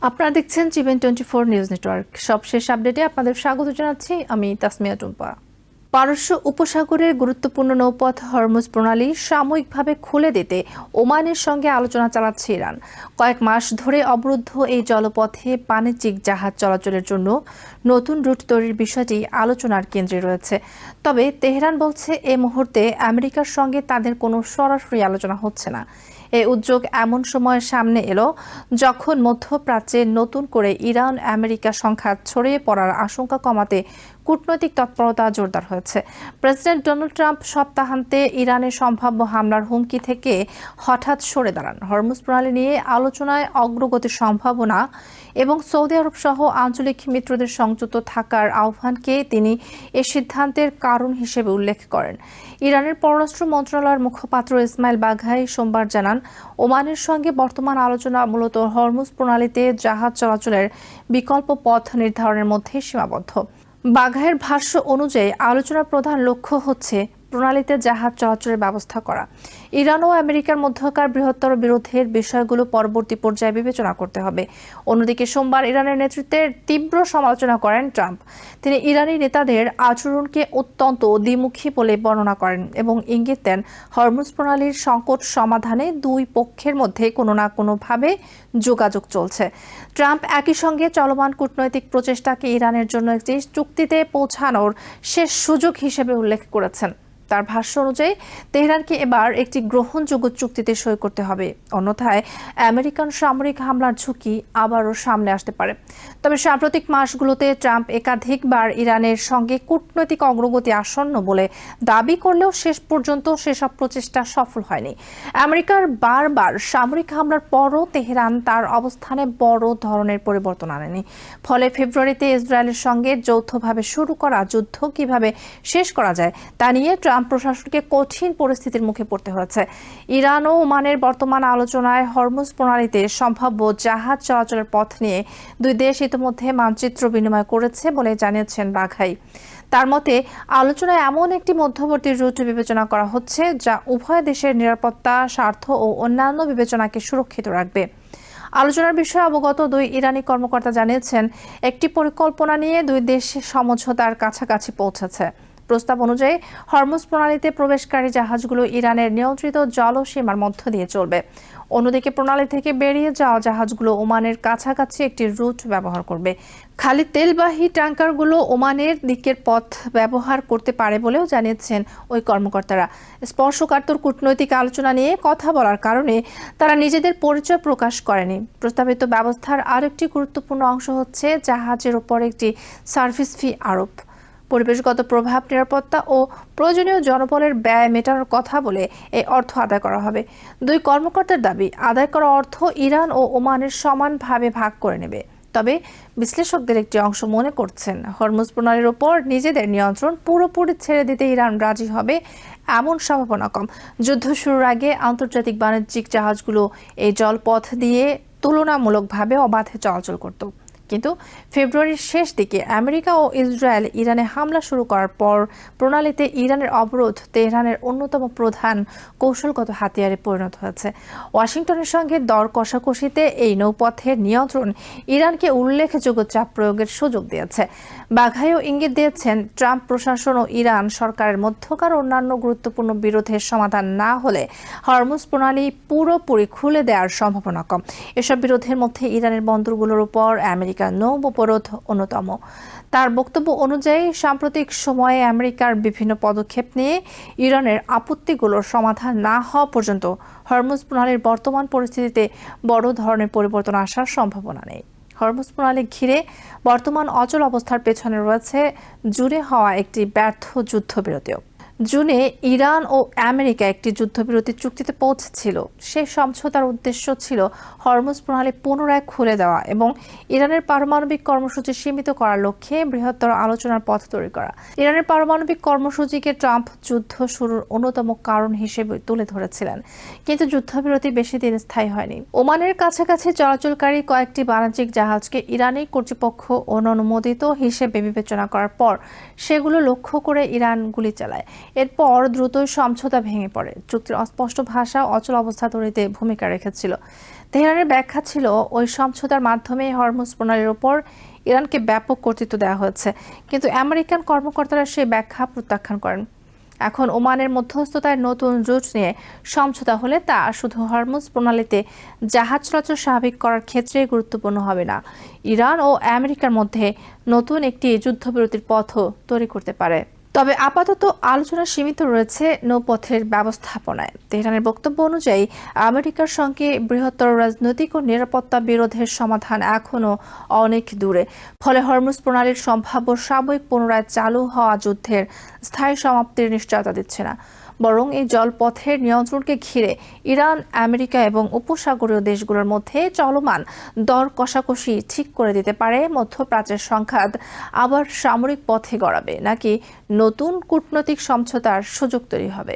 আপনারা দেখছেন জীবন 24 news network. সবশেষ আপডেটে আপনাদের স্বাগত জানাচ্ছি আমি তাসমিয়া টুম্পা। পারস্য উপসাগরের গুরুত্বপূর্ণ নৌপথ হরমুজ প্রণালী সাময়িকভাবে খুলে দিতে ওমানের সঙ্গে আলোচনা চালাচ্ছে ইরান। কয়েক মাস ধরে অবরুদ্ধ এই জলপথে বাণিজ্যিক জাহাজ চলাচলের জন্য নতুন রুট তৈরির বিষয়টি আলোচনার কেন্দ্রে রয়েছে। তবে তেহরান বলছে এই মুহূর্তে আমেরিকার সঙ্গে তাদের কোনো সরাসরি আলোচনা হচ্ছে না। এই উদ্যোগ এমন সময় সামনে এলো যখন মধ্যপ্রাচ্যে নতুন করে ইরান আমেরিকা সংঘাত ছড়িয়ে পড়ার আশঙ্কা কমাতে কূটনৈতিক তৎপরতা জোরদার হয়েছে। প্রেসিডেন্ট ডোনাল্ড ট্রাম্প সপ্তাহান্তে ইরানের সম্ভাব্য হামলার হুমকি থেকে হঠাৎ সরে দাঁড়ান। হরমুজ প্রণালী নিয়ে আলোচনায় অগ্রগতির সম্ভাবনা এবং সৌদি আরব সহ আঞ্চলিক মিত্রদের সংযুক্ত থাকার আহ্বানকে তিনি এ সিদ্ধান্তের কারণ হিসেবে উল্লেখ করেন। ইরানের পররাষ্ট্র মন্ত্রণালয়ের মুখপাত্র ইসমাইল বাঘাই সোমবার জানান, ওমানের সঙ্গে বর্তমান আলোচনা মূলত হরমুজ প্রণালীতে জাহাজ চলাচলের বিকল্প পথ নির্ধারণের মধ্যে সীমাবদ্ধ। বাঘাইয়ের ভাষ্য অনুযায়ী আলোচনার প্রধান লক্ষ্য হচ্ছে প্রণালীতে জাহাজ চলাচলের ব্যবস্থা করা। ইরান ও আমেরিকার মধ্যকার বৃহত্তর বিরোধের বিষয়গুলো পরবর্তী পর্যায়ে বিবেচনা করতে হবে। অন্যদিকে সোমবার ইরানের নেতৃত্বের তীব্র সমালোচনা করেন ট্রাম্প। তিনি ইরানি নেতাদের আচরণকে অত্যন্ত দ্বিমুখী বলে বর্ণনা করেন এবং ইঙ্গিত দেন হরমুজ প্রণালীর সংকট সমাধানে দুই পক্ষের মধ্যে কোনো না কোনোভাবে যোগাযোগ চলছে। ট্রাম্প একই সঙ্গে চলমান কূটনৈতিক প্রচেষ্টাকে ইরানের জন্য একটি চুক্তিতে পৌঁছানোর শেষ সুযোগ হিসেবে উল্লেখ করেছেন। তার ভাষ্য অনুযায়ী তেহরানকে এবার একটি গ্রহণযোগ্য চুক্তিতে সই করতে হবে, অন্যথায় আমেরিকান সামরিক হামলার ঝুঁকি আবারও সামনে আসতে পারে। তবে সাম্প্রতিক মাসগুলোতে ট্রাম্প একাধিকবার ইরানের সঙ্গে কূটনৈতিক অগ্রগতি আসন্ন বলে দাবি করলেও শেষ পর্যন্ত সেসব প্রচেষ্টা সফল হয়নি। আমেরিকার বারবার সামরিক হামলার পরও তেহরান তার অবস্থানে বড় ধরনের পরিবর্তন আনেনি। ফলে ফেব্রুয়ারিতে ইসরায়েলের সঙ্গে যৌথভাবে শুরু করা যুদ্ধ কিভাবে শেষ করা যায় তা নিয়ে ট্রাম্প প্রশাসনকে কঠিন পরিস্থিতির মুখে পড়তে হয়েছে। ইরান ও ওমানের বর্তমান আলোচনায় হরমুজ প্রণালীতে সম্ভাব্য জাহাজ চলাচলের পথ নিয়ে দুই দেশ ইতিমধ্যে মানচিত্র বিনিময় করেছে বলে জানিয়েছেন বাঘাই। তার মতে আলোচনায় এমন একটি মধ্যবর্তী রুট বিবেচনা করা হচ্ছে যা উভয় দেশের নিরাপত্তা, স্বার্থ ও অন্যান্য বিবেচনাকে সুরক্ষিত রাখবে। আলোচনার বিষয়ে অবগত দুই ইরানি কর্মকর্তা জানিয়েছেন, একটি পরিকল্পনা নিয়ে দুই দেশ সমঝোতার কাছাকাছি পৌঁছেছে। প্রস্তাব অনুযায়ী হরমুজ প্রণালীতে প্রবেশকারী জাহাজগুলো ইরানের নিয়ন্ত্রিত জলসীমার মধ্য দিয়ে চলবে। অন্যদিকে প্রণালী থেকে বেরিয়ে যাওয়া জাহাজগুলো ওমানের কাছাকাছি একটি রুট ব্যবহার করবে। খালি তেলবাহী ট্যাঙ্কারগুলো ওমানের দিকের পথ ব্যবহার করতে পারে বলেও জানিয়েছেন ওই কর্মকর্তারা। স্পর্শকাতর কূটনৈতিক আলোচনা নিয়ে কথা বলার কারণে তারা নিজেদের পরিচয় প্রকাশ করেনি। প্রস্তাবিত ব্যবস্থার আরেকটি গুরুত্বপূর্ণ অংশ হচ্ছে জাহাজের ওপর একটি সার্ভিস ফি আরোপ। পরিবেশগত প্রভাব, নিরাপত্তা ও প্রয়োজনীয় জনবলের ব্যয় মেটানোর কথা বলে এই অর্থ আদায় করা হবে। দুই কর্মকর্তার দাবি, আদায় করা অর্থ ইরান ও ওমানের সমানভাবে ভাগ করে নেবে। তবে বিশ্লেষকদের একটি অংশ মনে করছেন, হরমুজ প্রণালীর ওপর নিজেদের নিয়ন্ত্রণ পুরোপুরি ছেড়ে দিতে ইরান রাজি হবে এমন সম্ভাবনা কম। যুদ্ধ শুরুর আগে আন্তর্জাতিক বাণিজ্যিক জাহাজগুলো এই জলপথ দিয়ে তুলনামূলকভাবে অবাধে চলাচল করত। কিন্তু ফেব্রুয়ারির শেষ দিকে আমেরিকা ও ইসরায়েল ইরানে হামলা শুরু করার পর প্রণালীতে ইরানের অবরোধ তেহরানের অন্যতম প্রধান কৌশলগত হাতিয়ারে পরিণত হয়েছে। ওয়াশিংটনের সঙ্গে দর কষাকষিতে এই নৌপথের নিয়ন্ত্রণ ইরানকে উল্লেখযোগ্য চাপ প্রয়োগের সুযোগ দিয়েছে। বাঘাইও ইঙ্গিত দিয়েছেন, ট্রাম্প প্রশাসন ও ইরান সরকারের মধ্যকার অন্যান্য গুরুত্বপূর্ণ বিরোধের সমাধান না হলে হরমুজ প্রণালী পুরোপুরি খুলে দেওয়ার সম্ভাবনা কম। এসব বিরোধের মধ্যে ইরানের বন্দরগুলোর উপর আমেরিকার নৌ অবরোধ অন্যতম। তার বক্তব্য অনুযায়ী সাম্প্রতিক সময়ে আমেরিকার বিভিন্ন পদক্ষেপ নিয়ে ইরানের আপত্তিগুলোর সমাধান না হওয়া পর্যন্ত হরমুজ প্রণালীর বর্তমান পরিস্থিতিতে বড় ধরনের পরিবর্তন আসার সম্ভাবনা নেই। হরমুজ প্রণালী ঘিরে বর্তমান অচল অবস্থার পেছনে রয়েছে জুড়ে হওয়া একটি ব্যর্থ যুদ্ধবিরতিও। জুনে ইরান ও আমেরিকা একটি যুদ্ধবিরতি চুক্তিতে পৌঁছেছিল। সেই সমঝোতার উদ্দেশ্য ছিল হরমুজ প্রণালী পুনরায় খুলে দেওয়া এবং ইরানের পারমাণবিক কর্মসূচি সীমিত করার লক্ষ্যে বৃহত্তর আলোচনার পথ তৈরি করা। ইরানের পারমাণবিক কর্মসূচিকে ট্রাম্প যুদ্ধ শুরুর অন্যতম কারণ হিসেবে তুলে ধরেছিলেন, কিন্তু যুদ্ধবিরতি বেশি দিন স্থায়ী হয়নি। ওমানের কাছাকাছি চলাচলকারী কয়েকটি বাণিজ্যিক জাহাজকে ইরানি কর্তৃপক্ষ অনুমোদিত হিসেবে বিবেচনা করার পর সেগুলো লক্ষ্য করে ইরান গুলি চালায়। এরপর দ্রুতই সমঝোতা ভেঙে পড়ে। চুক্তির অস্পষ্ট ভাষা অচল অবস্থা তৈরিতে ভূমিকা রেখেছিল। তেহরানের ব্যাখ্যা ছিল, ওই সমঝোতার মাধ্যমে হরমুজ প্রণালীর ওপর ইরানকে ব্যাপক কর্তৃত্ব দেওয়া হয়েছে, কিন্তু আমেরিকান কর্মকর্তারা সেই ব্যাখ্যা প্রত্যাখ্যান করেন। এখন ওমানের মধ্যস্থতায় নতুন রুট নিয়ে সমঝোতা হলে তা শুধু হরমুজ প্রণালীতে জাহাজ চলাচল স্বাভাবিক করার ক্ষেত্রে গুরুত্বপূর্ণ হবে না, ইরান ও আমেরিকার মধ্যে নতুন একটি যুদ্ধবিরতির পথও তৈরি করতে পারে। তবে আপাতত আলোচনা সীমিত রয়েছে নৌপথের ব্যবস্থাপনায়। তেহরানের বক্তব্য অনুযায়ী আমেরিকার সঙ্গে বৃহত্তর রাজনৈতিক ও নিরাপত্তা বিরোধের সমাধান এখনও অনেক দূরে। ফলে হরমুজ প্রণালীর সম্ভাব্য সাময়িক পুনরায় চালু হওয়া যুদ্ধের স্থায়ী সমাপ্তির নিশ্চয়তা দিচ্ছে না, বরং এই জলপথের নিয়ন্ত্রণকে ঘিরে ইরান, আমেরিকা এবং উপসাগরীয় দেশগুলোর মধ্যে চলমান দর কষাকষি ঠিক করে দিতে পারে মধ্যপ্রাচ্যের সংঘাত আবার সামরিক পথে গড়াবে নাকি নতুন কূটনৈতিক সমঝোতার সুযোগ তৈরি হবে।